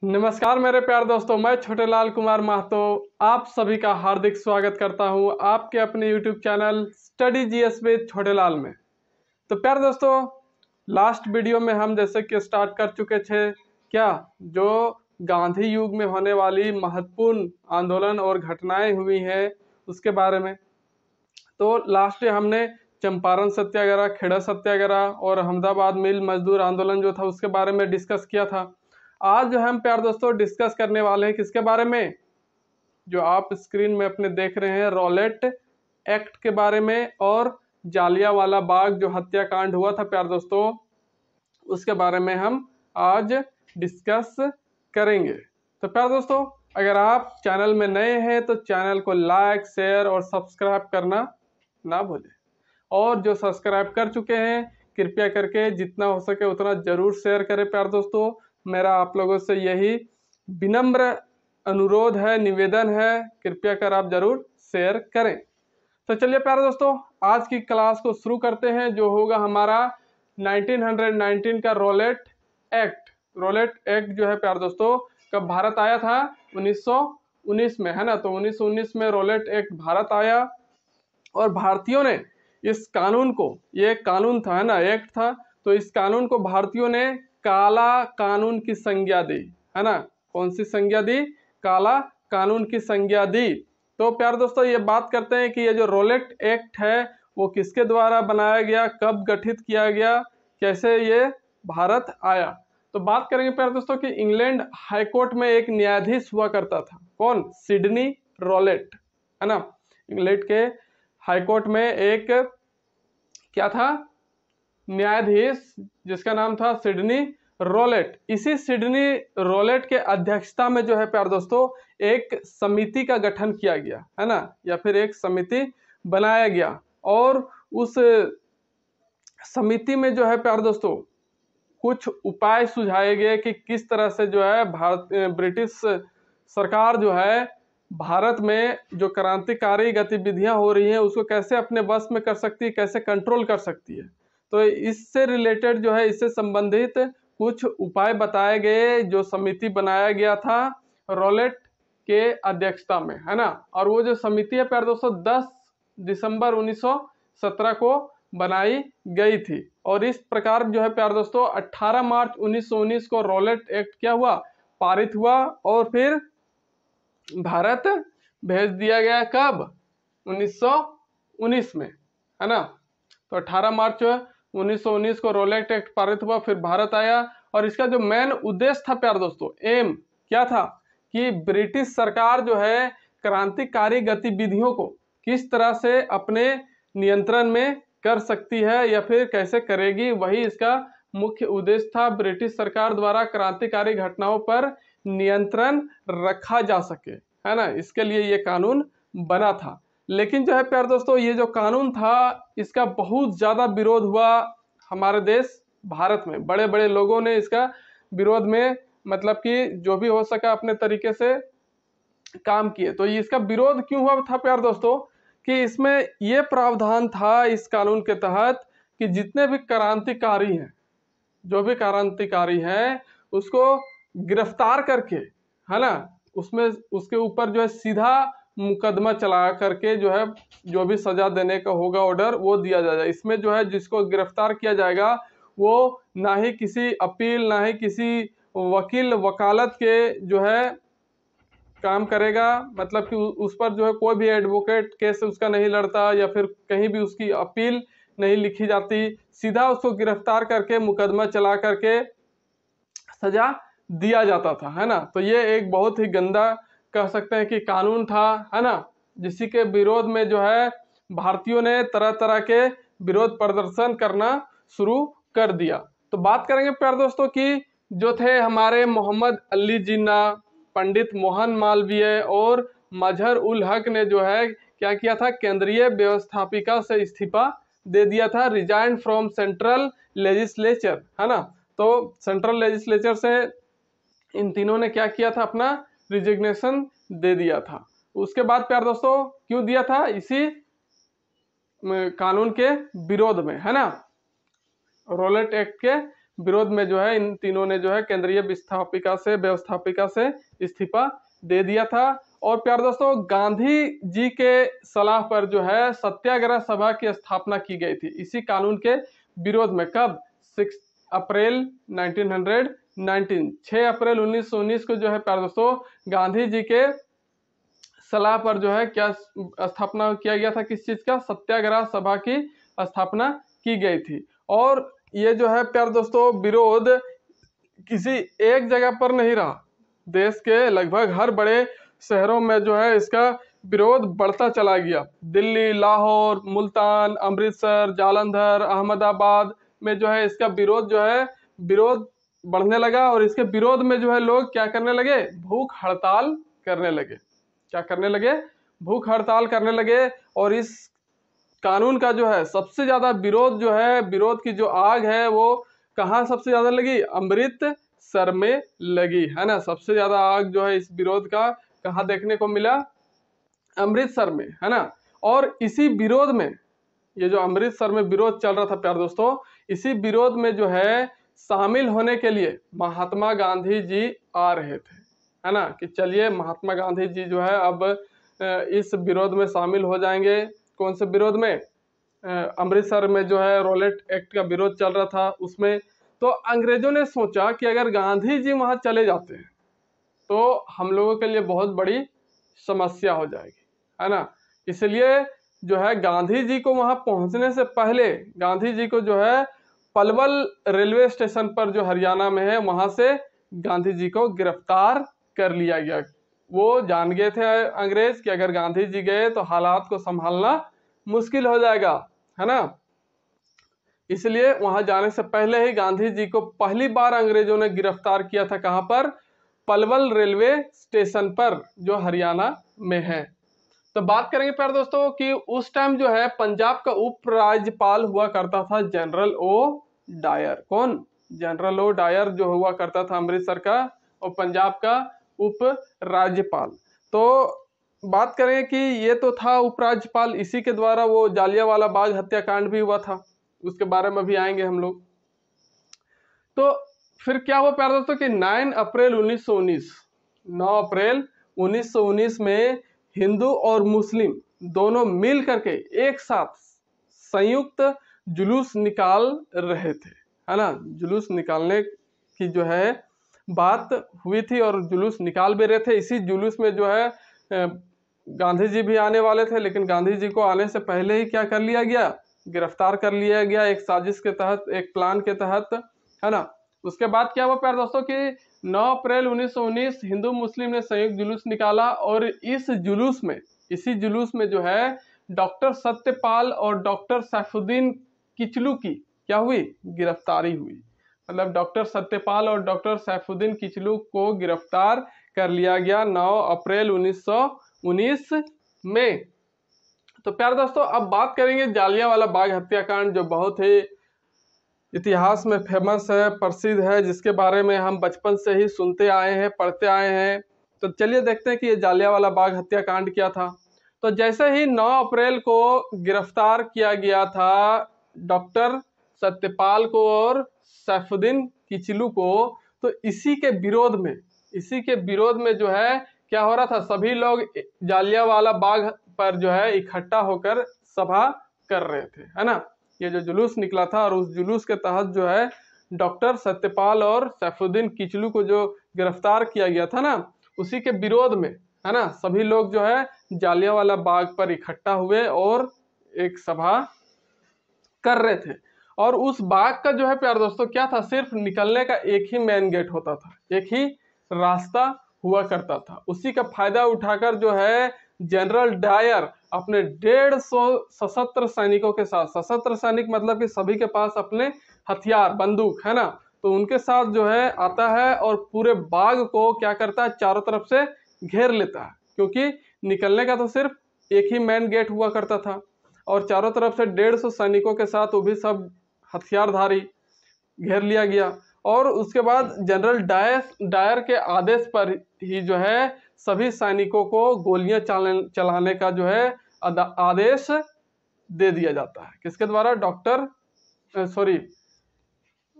नमस्कार मेरे प्यारे दोस्तों, मैं छोटे लाल कुमार महतो आप सभी का हार्दिक स्वागत करता हूं आपके अपने YouTube channel study GS with छोटे लाल में। तो प्यारे दोस्तों, लास्ट वीडियो में हम जैसे कि स्टार्ट कर चुके थे क्या जो गांधी युग में होने वाली महत्वपूर्ण आंदोलन और घटनाएं हुई हैं उसके बारे में। तो लास्ट में हमने चंपारण सत्याग्रह, खेड़ा सत्याग्रह और अहमदाबाद मिल मजदूर आंदोलन जो था उसके बारे में डिस्कस किया था। आज जो हम प्यारे दोस्तों डिस्कस करने वाले हैं किसके बारे में, जो आप स्क्रीन में अपने देख रहे हैं, रॉलेट एक्ट के बारे में और जालियांवाला बाग जो हत्याकांड हुआ था प्यारे दोस्तों उसके बारे में हम आज डिस्कस करेंगे। तो प्यारे दोस्तों, अगर आप चैनल में नए हैं तो चैनल को लाइक, शेयर और सब्सक्राइब करना ना भूलें, और जो सब्सक्राइब कर चुके हैं कृपया करके जितना हो सके उतना जरूर शेयर करें। प्यारे दोस्तों, मेरा आप लोगों से यही विनम्र अनुरोध है, निवेदन है, कृपया कर आप जरूर शेयर करें। तो चलिए प्यारे दोस्तों, आज की क्लास को शुरू करते हैं जो होगा हमारा 1919 का रॉलेट एक्ट। रॉलेट एक्ट जो है प्यारे दोस्तों कब भारत आया था, 1919 में, है ना। तो 1919 में रॉलेट एक्ट भारत आया और भारतीयों ने इस कानून को, ये कानून था, है ना, एक्ट था, तो इस कानून को भारतीयों ने काला कानून की संज्ञा दी, है ना। कौन सी संज्ञा दी? काला कानून की संज्ञा दी। तो प्यारे दोस्तों, ये बात करते हैं कि ये जो रॉलेट एक्ट है वो किसके द्वारा बनाया गया, कब गठित किया गया, कैसे ये भारत आया। तो बात करेंगे प्यारे दोस्तों कि इंग्लैंड हाईकोर्ट में एक न्यायाधीश हुआ करता था। कौन? सिडनी रॉलेट, है ना। इंग्लैंड के हाईकोर्ट में एक क्या था, न्यायाधीश, जिसका नाम था सिडनी रॉलेट। इसी सिडनी रॉलेट के अध्यक्षता में जो है प्यारे दोस्तों एक समिति का गठन किया गया, है ना, या फिर एक समिति बनाया गया। और उस समिति में जो है प्यारे दोस्तों कुछ उपाय सुझाए गए कि किस तरह से जो है ब्रिटिश सरकार जो है भारत में जो क्रांतिकारी गतिविधियां हो रही हैं उसको कैसे अपने वश में कर सकती है, कैसे कंट्रोल कर सकती है। तो इससे रिलेटेड जो है, इससे संबंधित कुछ उपाय बताए गए जो समिति बनाया गया था रॉलेट के अध्यक्षता में, है ना। और वो जो समिति है प्यारे दोस्तों 10 दिसंबर 1917 को बनाई गई थी। और इस प्रकार जो है प्यारे दोस्तों 18 मार्च 1919 को रॉलेट एक्ट क्या हुआ, पारित हुआ और फिर भारत भेज दिया गया। कब? 1919 में, है ना। तो 18 मार्च 1919 को रॉलेट एक्ट पारित हुआ, फिर भारत आया। और इसका जो मेन उद्देश्य था प्यारे दोस्तों, एम क्या था कि ब्रिटिश सरकार जो है क्रांतिकारी गतिविधियों को किस तरह से अपने नियंत्रण में कर सकती है या फिर कैसे करेगी, वही इसका मुख्य उद्देश्य था। ब्रिटिश सरकार द्वारा क्रांतिकारी घटनाओं पर नियंत्रण रखा जा सके, है ना, इसके लिए ये कानून बना था। लेकिन जो है प्यारे दोस्तों ये जो कानून था इसका बहुत ज़्यादा विरोध हुआ हमारे देश भारत में। बड़े बड़े लोगों ने इसका विरोध में मतलब कि जो भी हो सका अपने तरीके से काम किए। तो इसका विरोध क्यों हुआ था प्यारे दोस्तों कि इसमें ये प्रावधान था इस कानून के तहत कि जितने भी क्रांतिकारी हैं, जो भी क्रांतिकारी हैं उसको गिरफ्तार करके, है ना, उसमें उसके ऊपर जो है सीधा मुकदमा चला करके जो है जो भी सजा देने का होगा ऑर्डर वो दिया जाएगा। इसमें जो है जिसको गिरफ्तार किया जाएगा वो ना ही किसी अपील, ना ही किसी वकील वकालत के जो है काम करेगा, मतलब कि उस पर जो है कोई भी एडवोकेट केस उसका नहीं लड़ता या फिर कहीं भी उसकी अपील नहीं लिखी जाती। सीधा उसको गिरफ्तार करके मुकदमा चला करके सजा दिया जाता था, है ना। तो ये एक बहुत ही गंदा कह सकते हैं कि कानून था, है ना, जिसी के विरोध में जो है भारतीयों ने तरह तरह के विरोध प्रदर्शन करना शुरू कर दिया। तो बात करेंगे प्यारे दोस्तों कि जो थे हमारे मोहम्मद अली जिन्ना, पंडित मोहन मालवीय और मजहर उल हक ने जो है क्या किया था, केंद्रीय व्यवस्थापिका से इस्तीफा दे दिया था, रिजाइन फ्रॉम सेंट्रल लेजिस्लेचर, है ना। तो सेंट्रल लेजिस्लेचर से इन तीनों ने क्या किया था, अपना रिजिग्नेशन दे दिया था। उसके बाद प्यारे दोस्तों क्यों दिया था? इसी कानून के विरोध में, है ना, रॉलेट एक्ट के विरोध में जो है इन तीनों ने जो है केंद्रीय व्यवस्थापिका से इस्तीफा दे दिया था। और प्यारे दोस्तों, गांधी जी के सलाह पर जो है सत्याग्रह सभा की स्थापना की गई थी इसी कानून के विरोध में। कब? 6 अप्रैल 1919, 6 अप्रैल 1919 को जो है प्यारे दोस्तों गांधी जी के सलाह पर जो है क्या स्थापना किया गया था, किस चीज का? सत्याग्रह सभा की स्थापना की गई थी। और ये जो है प्यारे दोस्तों विरोध किसी एक जगह पर नहीं रहा, देश के लगभग हर बड़े शहरों में जो है इसका विरोध बढ़ता चला गया। दिल्ली, लाहौर, मुल्तान, अमृतसर, जालंधर, अहमदाबाद में जो है इसका विरोध बढ़ने लगा। और इसके विरोध में जो है लोग क्या करने लगे? भूख हड़ताल करने लगे। क्या करने लगे? भूख हड़ताल करने लगे। और इस कानून का जो है सबसे ज्यादा विरोध जो है, विरोध की जो आग है वो कहाँ सबसे ज्यादा लगी? अमृतसर में लगी, है ना। सबसे ज्यादा आग जो है इस विरोध का कहाँ देखने को मिला? अमृतसर में, है ना। और इसी विरोध में, ये जो अमृतसर में विरोध चल रहा था प्यारे दोस्तों, इसी विरोध में जो है शामिल होने के लिए महात्मा गांधी जी आ रहे थे, है ना, कि चलिए महात्मा गांधी जी जो है अब इस विरोध में शामिल हो जाएंगे। कौन से विरोध में? अमृतसर में जो है रॉलेट एक्ट का विरोध चल रहा था उसमें। तो अंग्रेजों ने सोचा कि अगर गांधी जी वहां चले जाते हैं तो हम लोगों के लिए बहुत बड़ी समस्या हो जाएगी, है ना। इसलिए जो है गांधी जी को वहां पहुंचने से पहले गांधी जी को जो है पलवल रेलवे स्टेशन पर जो हरियाणा में है वहां से गांधी जी को गिरफ्तार कर लिया गया। वो जान गए थे अंग्रेज कि अगर गांधी जी गए तो हालात को संभालना मुश्किल हो जाएगा, है ना। इसलिए वहां जाने से पहले ही गांधी जी को पहली बार अंग्रेजों ने गिरफ्तार किया था। कहां पर? पलवल रेलवे स्टेशन पर जो हरियाणा में है। तो बात करेंगे प्यारे दोस्तों कि उस टाइम जो है पंजाब का उपराज्यपाल हुआ करता था जनरल ओ डायर। कौन? जनरल ओ डायर जो हुआ करता था अमृतसर का और पंजाब का उप राज्यपाल। तो बात करें कि ये तो था उपराज्यपाल, इसी के द्वारा वो जालियांवाला बाग हत्याकांड भी हुआ था, उसके बारे में भी आएंगे हम लोग। तो फिर क्या हुआ प्यारे दोस्तों कि 9 अप्रैल 1919 में हिंदू और मुस्लिम दोनों मिल करके एक साथ संयुक्त जुलूस निकाल रहे थे, है ना। जुलूस निकालने की जो है बात हुई थी और जुलूस निकाल भी रहे थे। इसी जुलूस में जो है गांधी जी भी आने वाले थे, लेकिन गांधी जी को आने से पहले ही क्या कर लिया गया? गिरफ्तार कर लिया गया, एक साजिश के तहत, एक प्लान के तहत, है ना। उसके बाद क्या हुआ प्यारे दोस्तों कि 9 अप्रैल 1919 हिंदू मुस्लिम ने संयुक्त जुलूस निकाला। और इसी जुलूस में जो है डॉक्टर सत्यपाल और डॉक्टर सैफुद्दीन किचलू की क्या हुई? गिरफ्तारी हुई। मतलब डॉक्टर सत्यपाल और डॉक्टर सैफुद्दीन किचलू को गिरफ्तार कर लिया गया 9 अप्रैल 1919 में। तो प्यारे दोस्तों अब बात करेंगे जालियांवाला बाग हत्याकांड, जो बहुत ही इतिहास में फेमस है, प्रसिद्ध है, जिसके बारे में हम बचपन से ही सुनते आए हैं, पढ़ते आए हैं। तो चलिए देखते हैं कि ये जालियांवाला बाग हत्याकांड क्या था। तो जैसे ही 9 अप्रैल को गिरफ्तार किया गया था डॉक्टर सत्यपाल को और सैफुद्दीन किचलू को, तो इसी के विरोध में जो है क्या हो रहा था? सभी लोग जालियांवाला बाग पर जो है इकट्ठा होकर सभा कर रहे थे, है ना। ये जो जुलूस निकला था और उस जुलूस के तहत जो है डॉक्टर सत्यपाल और सैफुद्दीन किचलू को जो गिरफ्तार किया गया था ना, उसी के विरोध में, है ना, सभी लोग जो है जालियांवाला बाग पर इकट्ठा हुए और एक सभा कर रहे थे। और उस बाग का जो है प्यारे दोस्तों क्या था? सिर्फ निकलने का एक ही मेन गेट होता था, एक ही रास्ता हुआ करता था। उसी का फायदा उठाकर जो है जनरल डायर अपने 150 सशस्त्र सैनिकों के साथ, सशस्त्र सैनिक मतलब कि सभी के पास अपने हथियार, बंदूक, है ना, तो उनके साथ जो है आता है और पूरे बाग को क्या करता है? चारों तरफ से घेर लेता है, क्योंकि निकलने का तो सिर्फ एक ही मेन गेट हुआ करता था और चारों तरफ से 150 सैनिकों के साथ वो भी सब हथियारधारी घेर लिया गया। और उसके बाद जनरल डायर के आदेश पर ही जो है सभी सैनिकों को गोलियां चलाने का जो है आदेश दे दिया जाता है। किसके द्वारा?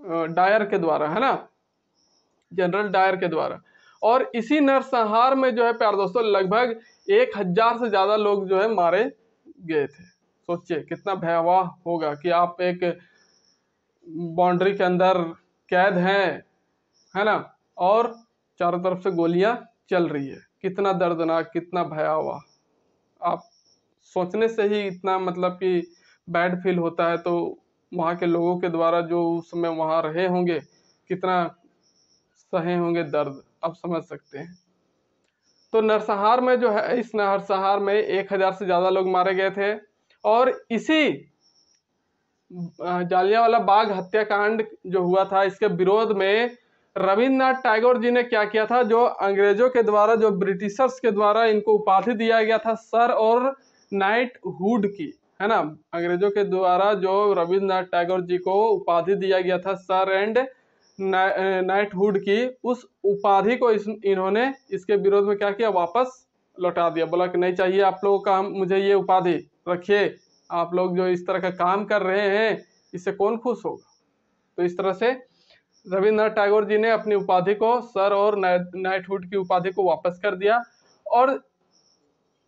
डायर के द्वारा, है ना, जनरल डायर के द्वारा। और इसी नरसंहार में जो है प्यारे दोस्तों लगभग 1000 से ज्यादा लोग जो है मारे गए थे। सोचिए कितना भयावह होगा कि आप एक बाउंड्री के अंदर कैद हैं, है ना, और चारों तरफ से गोलियां चल रही है। कितना दर्दनाक, कितना भयावह, आप सोचने से ही इतना मतलब कि बैड फील होता है। तो वहाँ के लोगों के द्वारा जो उस समय वहाँ रहे होंगे कितना सहे होंगे दर्द, आप समझ सकते हैं। तो नरसंहार में जो है, इस नरसंहार में 1000 से ज्यादा लोग मारे गए थे। और इसी जालियांवाला बाग हत्याकांड जो हुआ था, इसके विरोध में रविन्द्रनाथ टैगोर जी ने क्या किया था, जो अंग्रेजों के द्वारा, जो ब्रिटिशर्स के द्वारा इनको उपाधि दिया गया था सर और नाइटहुड की, है ना, अंग्रेजों के द्वारा जो रविन्द्रनाथ टैगोर जी को उपाधि दिया गया था सर एंड नाइटहुड की, उस उपाधि को इन्होंने इसके विरोध में क्या किया, वापस लौटा दिया। बोला कि नहीं चाहिए आप लोगों का, मुझे ये उपाधि रखिए, आप लोग जो इस तरह का काम कर रहे हैं इससे कौन खुश होगा। तो इस तरह से रविन्द्रनाथ टैगोर जी ने अपनी उपाधि को, सर और नाइटहुड की उपाधि को वापस कर दिया। और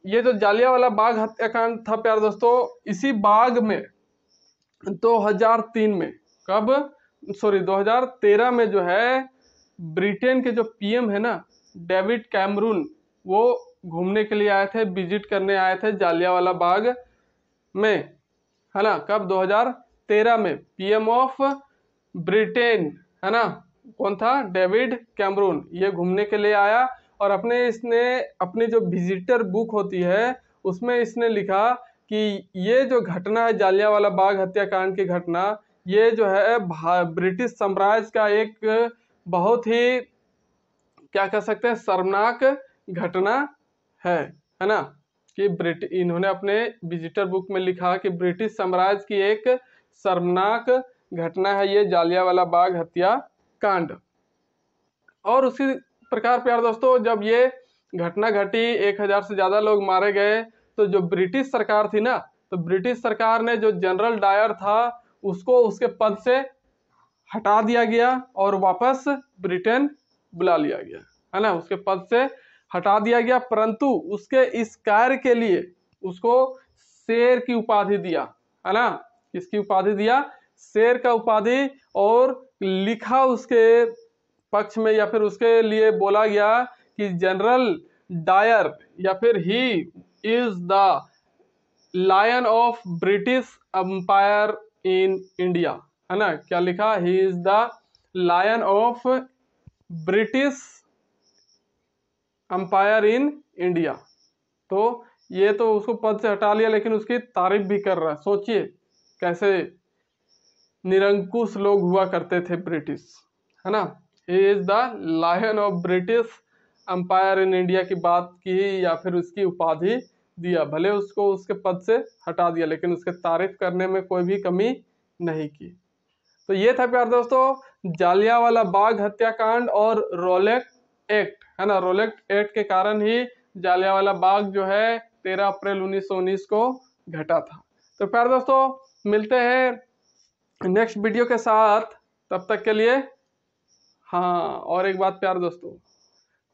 ये जो जालियांवाला बाग हत्याकांड था प्यारे दोस्तों, इसी बाग में 2003 में, कब, सॉरी 2013 में जो है ब्रिटेन के जो पीएम है ना, डेविड कैमरून, वो घूमने के लिए आए थे, विजिट करने आए थे जालियांवाला बाग में, है ना, कब, 2013 में। पीएम ऑफ ब्रिटेन, है ना, कौन था, डेविड कैमरून, ये घूमने के लिए आया। और इसने अपनी जो विजिटर बुक होती है उसमें इसने लिखा कि ये जो घटना है जालियांवाला बाग हत्याकांड की घटना, ये जो है ब्रिटिश साम्राज्य का एक बहुत ही, क्या कह सकते हैं, शर्मनाक घटना है ना, कि इन्होंने अपने विजिटर बुक में लिखा कि ब्रिटिश साम्राज्य की एक शर्मनाक घटना है ये जालियांवाला बाग हत्याकांड। और उसी प्रकार प्यारे दोस्तों, जब ये घटना घटी, 1000 से ज्यादा लोग मारे गए, तो जो ब्रिटिश सरकार थी ना, तो ब्रिटिश सरकार ने जो जनरल डायर था उसको उसके पद से हटा दिया गया और वापस ब्रिटेन बुला लिया गया, है ना, उसके पद से हटा दिया गया। परंतु उसके इस कार्य के लिए उसको शेर की उपाधि दिया, है ना, किसकी उपाधि दिया, शेर का उपाधि। और लिखा उसके पक्ष में या फिर उसके लिए बोला गया कि जनरल डायर या फिर he is the lion of British Empire in India, है ना, क्या लिखा, he is the lion of British Empire in India. तो ये तो उसको पद से हटा लिया, लेकिन उसकी तारीफ भी कर रहा है। सोचिए कैसे निरंकुश लोग हुआ करते थे ब्रिटिश, है ना। He is the lion of British Empire in India की बात की या फिर उसकी उपाधि दिया, भले उसको उसके पद से हटा दिया, लेकिन उसके तारीफ करने में कोई भी कमी नहीं की। तो ये था प्यारे दोस्तों जालियांवाला बाग हत्याकांड और रॉलेट एक्ट, है ना, रॉलेट एक्ट के कारण ही जालियांवाला बाग जो है 13 अप्रैल 1919 को घटा था। तो प्यारे दोस्तों मिलते हैं नेक्स्ट वीडियो के साथ, तब तक के लिए। हाँ, और एक बात प्यारे दोस्तों,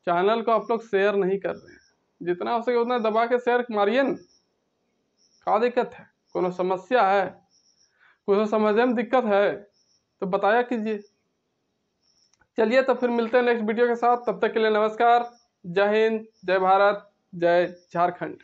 चैनल को आप लोग शेयर नहीं कर रहे हैं, जितना हो सके उतना दबा के शेयर मारिए न। क्या दिक्कत है, कोनो समस्या है, कुछ समझने में दिक्कत है तो बताया कीजिए। चलिए तो फिर मिलते हैं नेक्स्ट वीडियो के साथ, तब तक के लिए नमस्कार, जय हिंद, जय भारत, जय झारखंड।